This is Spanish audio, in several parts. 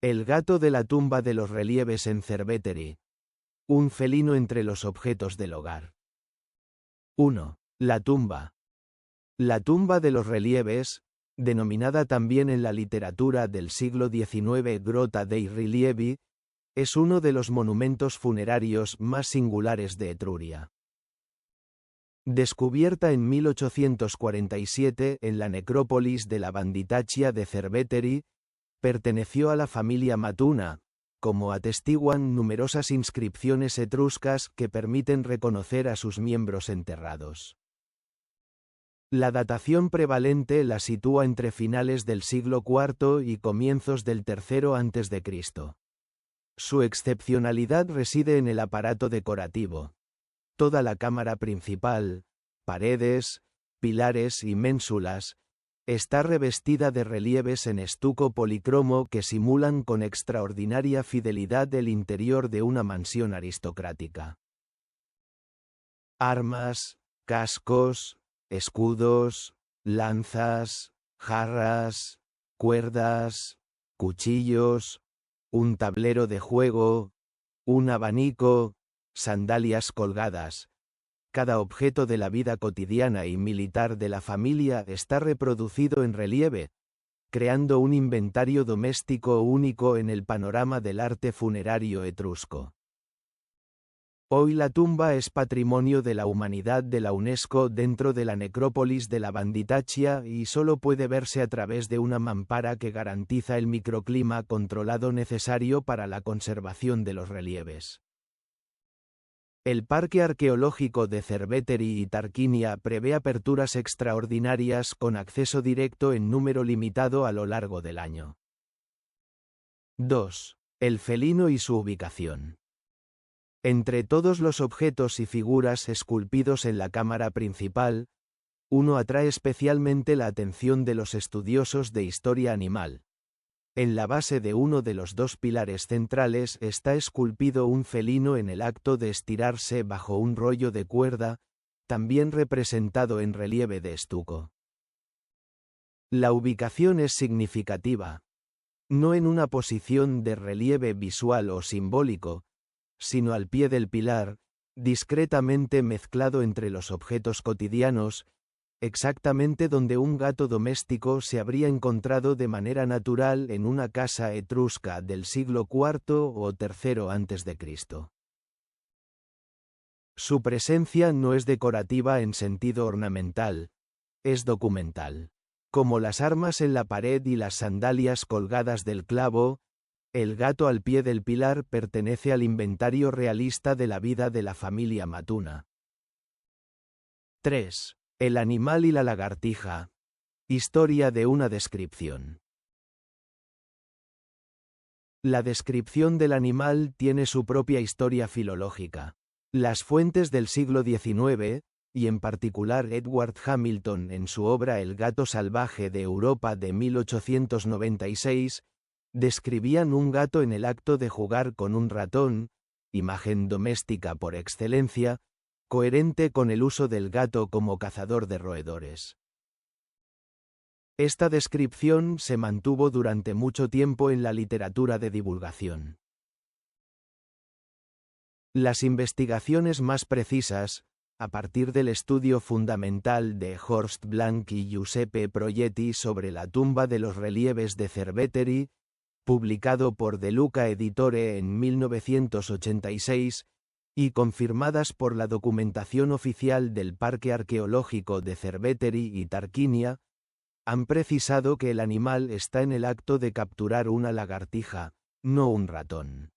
El gato de la tumba de los relieves en Cerveteri. Un felino entre los objetos del hogar. 1. La tumba. La tumba de los relieves, denominada también en la literatura del siglo XIX Grotta dei Rilievi, es uno de los monumentos funerarios más singulares de Etruria. Descubierta en 1847 en la necrópolis de la Banditaccia de Cerveteri, perteneció a la familia Matuna, como atestiguan numerosas inscripciones etruscas que permiten reconocer a sus miembros enterrados. La datación prevalente la sitúa entre finales del siglo IV y comienzos del III a.C. Su excepcionalidad reside en el aparato decorativo. Toda la cámara principal, paredes, pilares y ménsulas, está revestida de relieves en estuco policromo que simulan con extraordinaria fidelidad el interior de una mansión aristocrática. Armas, cascos, escudos, lanzas, jarras, cuerdas, cuchillos, un tablero de juego, un abanico, sandalias colgadas. Cada objeto de la vida cotidiana y militar de la familia está reproducido en relieve, creando un inventario doméstico único en el panorama del arte funerario etrusco. Hoy la tumba es Patrimonio de la Humanidad de la UNESCO dentro de la necrópolis de la Banditaccia y solo puede verse a través de una mampara que garantiza el microclima controlado necesario para la conservación de los relieves. El Parque Arqueológico de Cerveteri y Tarquinia prevé aperturas extraordinarias con acceso directo en número limitado a lo largo del año. 2. El felino y su ubicación. Entre todos los objetos y figuras esculpidos en la cámara principal, uno atrae especialmente la atención de los estudiosos de historia animal. En la base de uno de los dos pilares centrales está esculpido un felino en el acto de estirarse bajo un rollo de cuerda, también representado en relieve de estuco. La ubicación es significativa, no en una posición de relieve visual o simbólico, sino al pie del pilar, discretamente mezclado entre los objetos cotidianos, exactamente donde un gato doméstico se habría encontrado de manera natural en una casa etrusca del siglo IV o III a.C. Su presencia no es decorativa en sentido ornamental, es documental. Como las armas en la pared y las sandalias colgadas del clavo, el gato al pie del pilar pertenece al inventario realista de la vida de la familia Matuna. 3. El animal y la lagartija. Historia de una descripción. La descripción del animal tiene su propia historia filológica. Las fuentes del siglo XIX, y en particular Edward Hamilton en su obra El gato salvaje de Europa de 1896, describían un gato en el acto de jugar con un ratón, imagen doméstica por excelencia, coherente con el uso del gato como cazador de roedores. Esta descripción se mantuvo durante mucho tiempo en la literatura de divulgación. Las investigaciones más precisas, a partir del estudio fundamental de Horst Blank y Giuseppe Proietti sobre la tumba de los relieves de Cerveteri, publicado por De Luca Editore en 1986, y confirmadas por la documentación oficial del Parque Arqueológico de Cerveteri y Tarquinia, han precisado que el animal está en el acto de capturar una lagartija, no un ratón.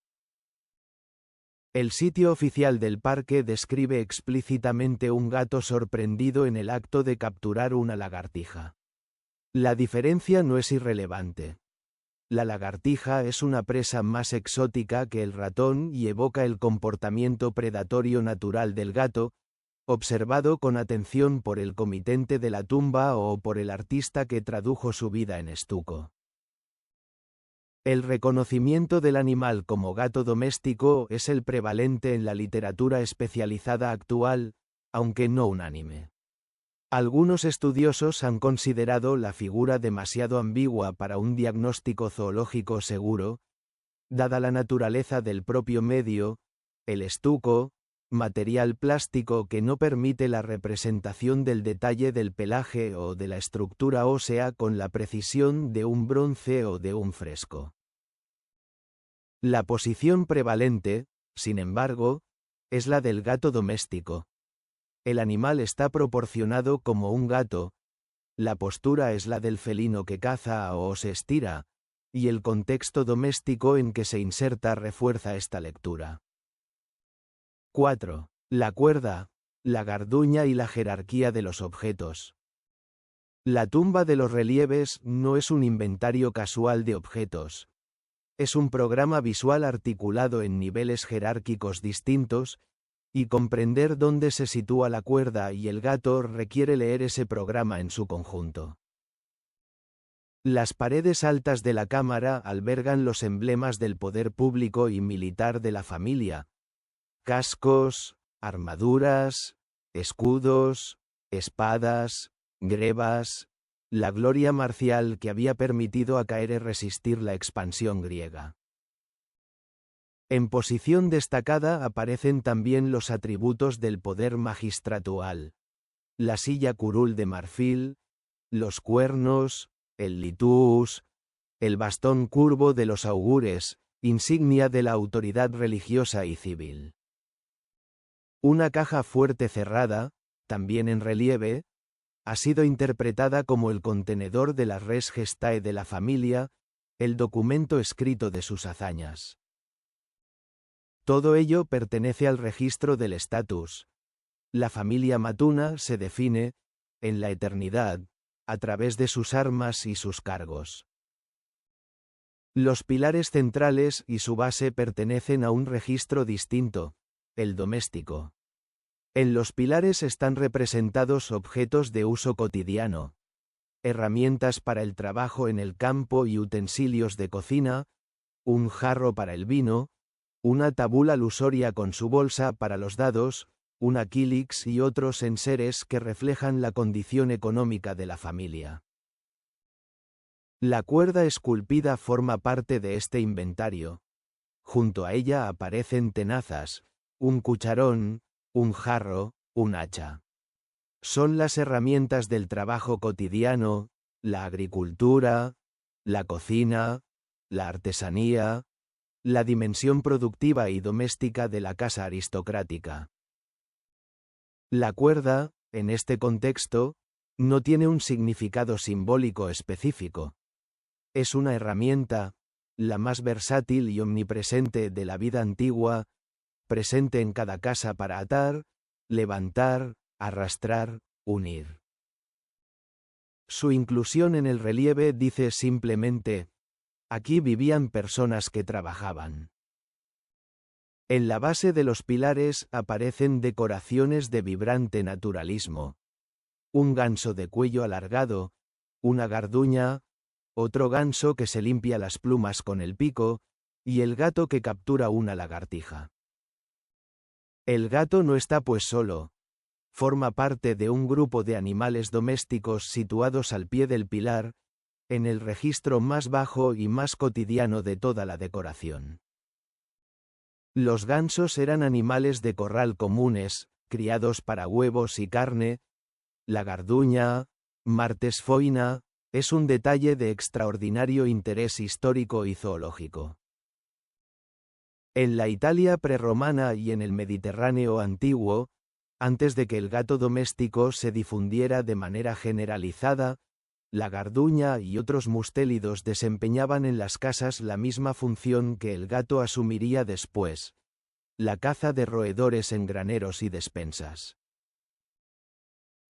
El sitio oficial del parque describe explícitamente un gato sorprendido en el acto de capturar una lagartija. La diferencia no es irrelevante. La lagartija es una presa más exótica que el ratón y evoca el comportamiento predatorio natural del gato, observado con atención por el comitente de la tumba o por el artista que tradujo su vida en estuco. El reconocimiento del animal como gato doméstico es el prevalente en la literatura especializada actual, aunque no unánime. Algunos estudiosos han considerado la figura demasiado ambigua para un diagnóstico zoológico seguro, Dada la naturaleza del propio medio, el estuco, material plástico que no permite la representación del detalle del pelaje o de la estructura ósea con la precisión de un bronce o de un fresco. La posición prevalente, sin embargo, es la del gato doméstico. El animal está proporcionado como un gato, la postura es la del felino que caza o se estira, y el contexto doméstico en que se inserta refuerza esta lectura. 4. La cuerda, la garduña y la jerarquía de los objetos. La tumba de los relieves no es un inventario casual de objetos. Es un programa visual articulado en niveles jerárquicos distintos, y comprender dónde se sitúa la cuerda y el gato requiere leer ese programa en su conjunto. Las paredes altas de la cámara albergan los emblemas del poder público y militar de la familia: cascos, armaduras, escudos, espadas, grebas, la gloria marcial que había permitido a Caere resistir la expansión griega. En posición destacada aparecen también los atributos del poder magistratual: la silla curul de marfil, los cuernos, el lituus, el bastón curvo de los augures, insignia de la autoridad religiosa y civil. Una caja fuerte cerrada, también en relieve, ha sido interpretada como el contenedor de la res gestae de la familia, el documento escrito de sus hazañas. Todo ello pertenece al registro del status. La familia Matuna se define, en la eternidad, a través de sus armas y sus cargos. Los pilares centrales y su base pertenecen a un registro distinto, el doméstico. En los pilares están representados objetos de uso cotidiano, herramientas para el trabajo en el campo y utensilios de cocina, un jarro para el vino, una tabula lusoria con su bolsa para los dados, una quilix y otros enseres que reflejan la condición económica de la familia. La cuerda esculpida forma parte de este inventario. Junto a ella aparecen tenazas, un cucharón, un jarro, un hacha. Son las herramientas del trabajo cotidiano, la agricultura, la cocina, la artesanía, la dimensión productiva y doméstica de la casa aristocrática. La cuerda, en este contexto, no tiene un significado simbólico específico. Es una herramienta, la más versátil y omnipresente de la vida antigua, presente en cada casa para atar, levantar, arrastrar, unir. Su inclusión en el relieve dice simplemente: aquí vivían personas que trabajaban. En la base de los pilares aparecen decoraciones de vibrante naturalismo. Un ganso de cuello alargado, una garduña, otro ganso que se limpia las plumas con el pico, y el gato que captura una lagartija. El gato no está pues solo. Forma parte de un grupo de animales domésticos situados al pie del pilar, en el registro más bajo y más cotidiano de toda la decoración. Los gansos eran animales de corral comunes, criados para huevos y carne. La garduña, Martes foina, es un detalle de extraordinario interés histórico y zoológico. En la Italia prerromana y en el Mediterráneo antiguo, antes de que el gato doméstico se difundiera de manera generalizada, la garduña y otros mustélidos desempeñaban en las casas la misma función que el gato asumiría después: la caza de roedores en graneros y despensas.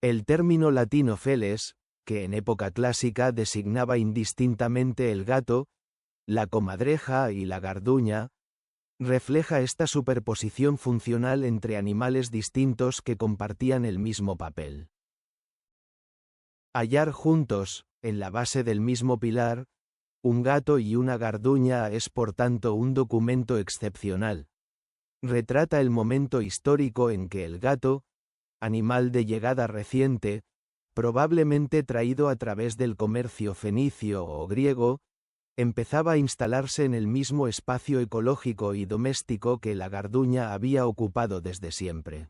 El término latino feles, que en época clásica designaba indistintamente el gato, la comadreja y la garduña, refleja esta superposición funcional entre animales distintos que compartían el mismo papel. Hallar juntos, en la base del mismo pilar, un gato y una garduña es por tanto un documento excepcional. Retrata el momento histórico en que el gato, animal de llegada reciente, probablemente traído a través del comercio fenicio o griego, empezaba a instalarse en el mismo espacio ecológico y doméstico que la garduña había ocupado desde siempre.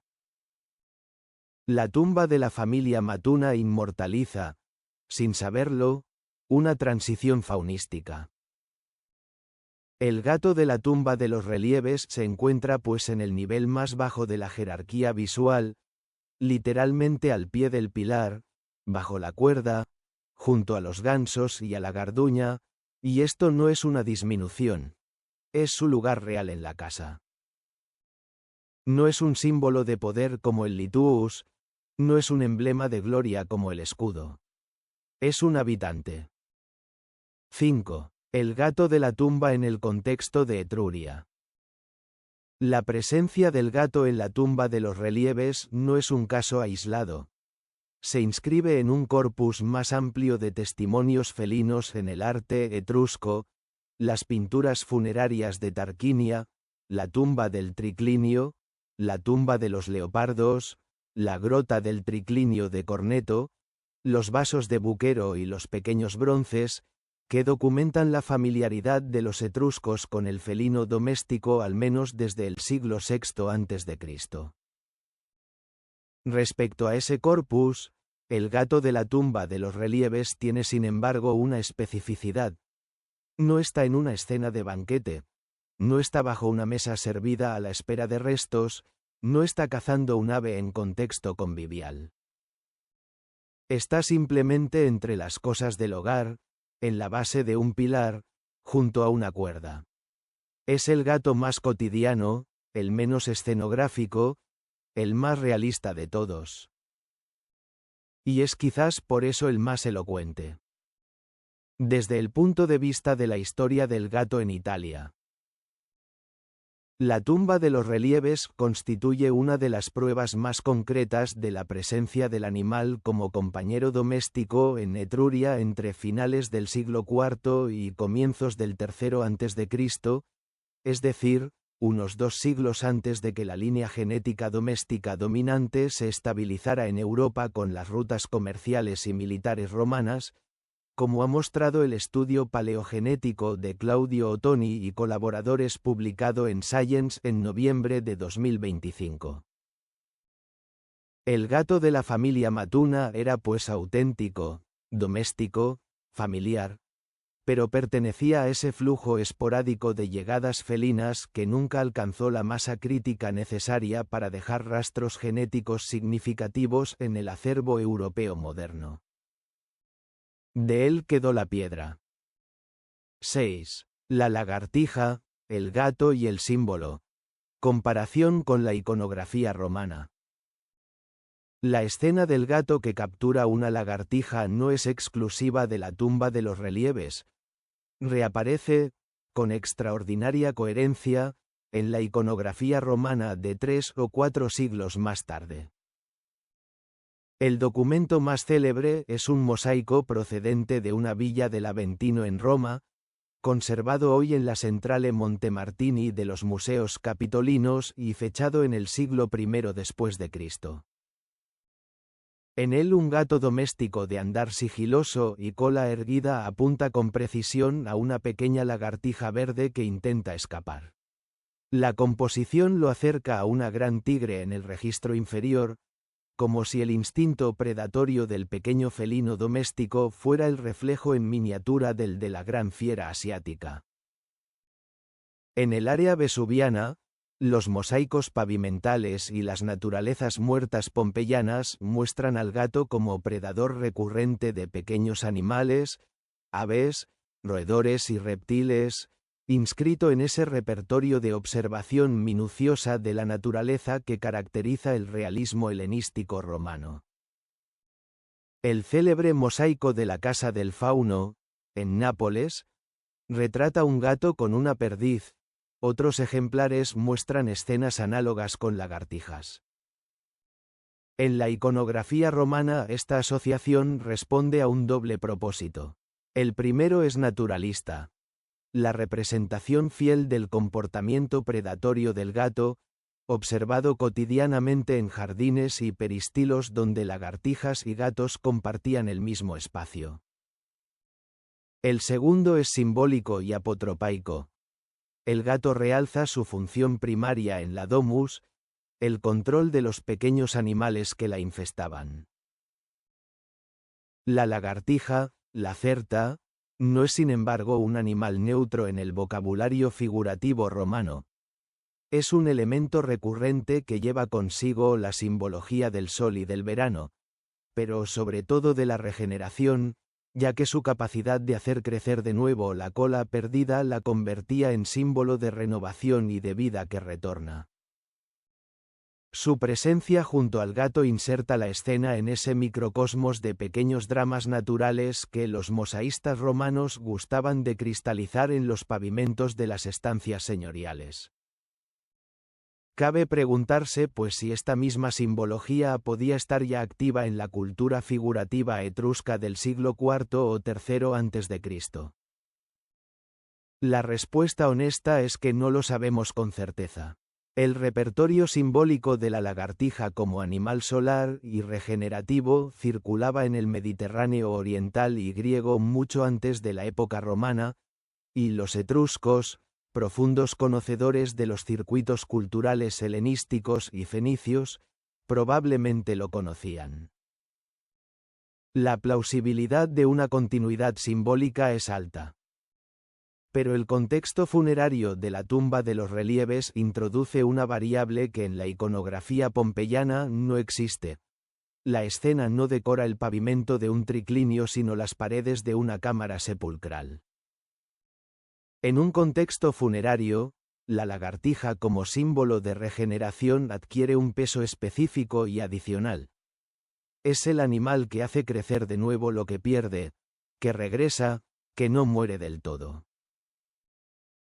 La tumba de la familia Matuna inmortaliza, sin saberlo, una transición faunística. El gato de la tumba de los relieves se encuentra pues en el nivel más bajo de la jerarquía visual, literalmente al pie del pilar, bajo la cuerda, junto a los gansos y a la garduña, y esto no es una disminución. Es su lugar real en la casa. No es un símbolo de poder como el lituus, no es un emblema de gloria como el escudo. Es un habitante. 5. El gato de la tumba en el contexto de Etruria. La presencia del gato en la tumba de los relieves no es un caso aislado. Se inscribe en un corpus más amplio de testimonios felinos en el arte etrusco, las pinturas funerarias de Tarquinia, la tumba del Triclinio, la tumba de los leopardos, la grota del Triclinio de Corneto, los vasos de Buquero y los pequeños bronces, que documentan la familiaridad de los etruscos con el felino doméstico al menos desde el siglo VI a.C. Respecto a ese corpus, el gato de la tumba de los relieves tiene sin embargo una especificidad. No está en una escena de banquete, no está bajo una mesa servida a la espera de restos, no está cazando un ave en contexto convivial. Está simplemente entre las cosas del hogar, en la base de un pilar, junto a una cuerda. Es el gato más cotidiano, el menos escenográfico, el más realista de todos. Y es quizás por eso el más elocuente. Desde el punto de vista de la historia del gato en Italia. La tumba de los relieves constituye una de las pruebas más concretas de la presencia del animal como compañero doméstico en Etruria entre finales del siglo IV y comienzos del III a.C., es decir, unos 2 siglos antes de que la línea genética doméstica dominante se estabilizara en Europa con las rutas comerciales y militares romanas, como ha mostrado el estudio paleogenético de Claudio Ottoni y colaboradores publicado en Science en noviembre de 2025. El gato de la familia Matuna era pues auténtico, doméstico, familiar, pero pertenecía a ese flujo esporádico de llegadas felinas que nunca alcanzó la masa crítica necesaria para dejar rastros genéticos significativos en el acervo europeo moderno. De él quedó la piedra. 6. La lagartija, el gato y el símbolo. Comparación con la iconografía romana. La escena del gato que captura una lagartija no es exclusiva de la tumba de los relieves. Reaparece, con extraordinaria coherencia, en la iconografía romana de 3 o 4 siglos más tarde. El documento más célebre es un mosaico procedente de una villa del Aventino en Roma, conservado hoy en la Centrale Montemartini de los Museos Capitolinos y fechado en el siglo I después de Cristo. En él un gato doméstico de andar sigiloso y cola erguida apunta con precisión a una pequeña lagartija verde que intenta escapar. La composición lo acerca a una gran tigre en el registro inferior, como si el instinto predatorio del pequeño felino doméstico fuera el reflejo en miniatura del de la gran fiera asiática. En el área vesuviana, los mosaicos pavimentales y las naturalezas muertas pompeyanas muestran al gato como predador recurrente de pequeños animales, aves, roedores y reptiles, inscrito en ese repertorio de observación minuciosa de la naturaleza que caracteriza el realismo helenístico romano. El célebre mosaico de la Casa del Fauno, en Nápoles, retrata un gato con una perdiz. Otros ejemplares muestran escenas análogas con lagartijas. En la iconografía romana esta asociación responde a un doble propósito. El primero es naturalista. La representación fiel del comportamiento predatorio del gato, observado cotidianamente en jardines y peristilos donde lagartijas y gatos compartían el mismo espacio. El segundo es simbólico y apotropaico. El gato realza su función primaria en la domus, el control de los pequeños animales que la infestaban. La lagartija, Lacerta, no es sin embargo un animal neutro en el vocabulario figurativo romano. Es un elemento recurrente que lleva consigo la simbología del sol y del verano, pero sobre todo de la regeneración, ya que su capacidad de hacer crecer de nuevo la cola perdida la convertía en símbolo de renovación y de vida que retorna. Su presencia junto al gato inserta la escena en ese microcosmos de pequeños dramas naturales que los mosaístas romanos gustaban de cristalizar en los pavimentos de las estancias señoriales. Cabe preguntarse pues si esta misma simbología podía estar ya activa en la cultura figurativa etrusca del siglo IV o III a.C. La respuesta honesta es que no lo sabemos con certeza. El repertorio simbólico de la lagartija como animal solar y regenerativo circulaba en el Mediterráneo oriental y griego mucho antes de la época romana, y los etruscos, profundos conocedores de los circuitos culturales helenísticos y fenicios, probablemente lo conocían. La plausibilidad de una continuidad simbólica es alta. Pero el contexto funerario de la tumba de los relieves introduce una variable que en la iconografía pompeyana no existe. La escena no decora el pavimento de un triclinio sino las paredes de una cámara sepulcral. En un contexto funerario, la lagartija como símbolo de regeneración adquiere un peso específico y adicional. Es el animal que hace crecer de nuevo lo que pierde, que regresa, que no muere del todo.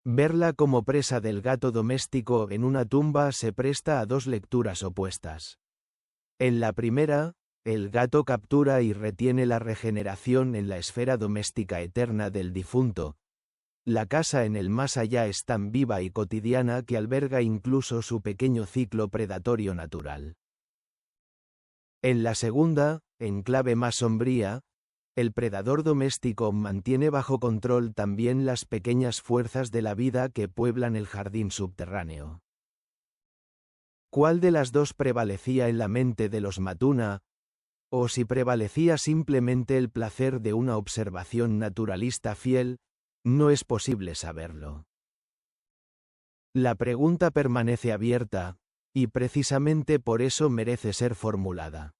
Verla como presa del gato doméstico en una tumba se presta a dos lecturas opuestas. En la primera, el gato captura y retiene la regeneración en la esfera doméstica eterna del difunto. La casa en el más allá es tan viva y cotidiana que alberga incluso su pequeño ciclo predatorio natural. En la segunda, en clave más sombría, el predador doméstico mantiene bajo control también las pequeñas fuerzas de la vida que pueblan el jardín subterráneo. ¿Cuál de las dos prevalecía en la mente de los Matuna? O si prevalecía simplemente el placer de una observación naturalista fiel, no es posible saberlo. La pregunta permanece abierta, y precisamente por eso merece ser formulada.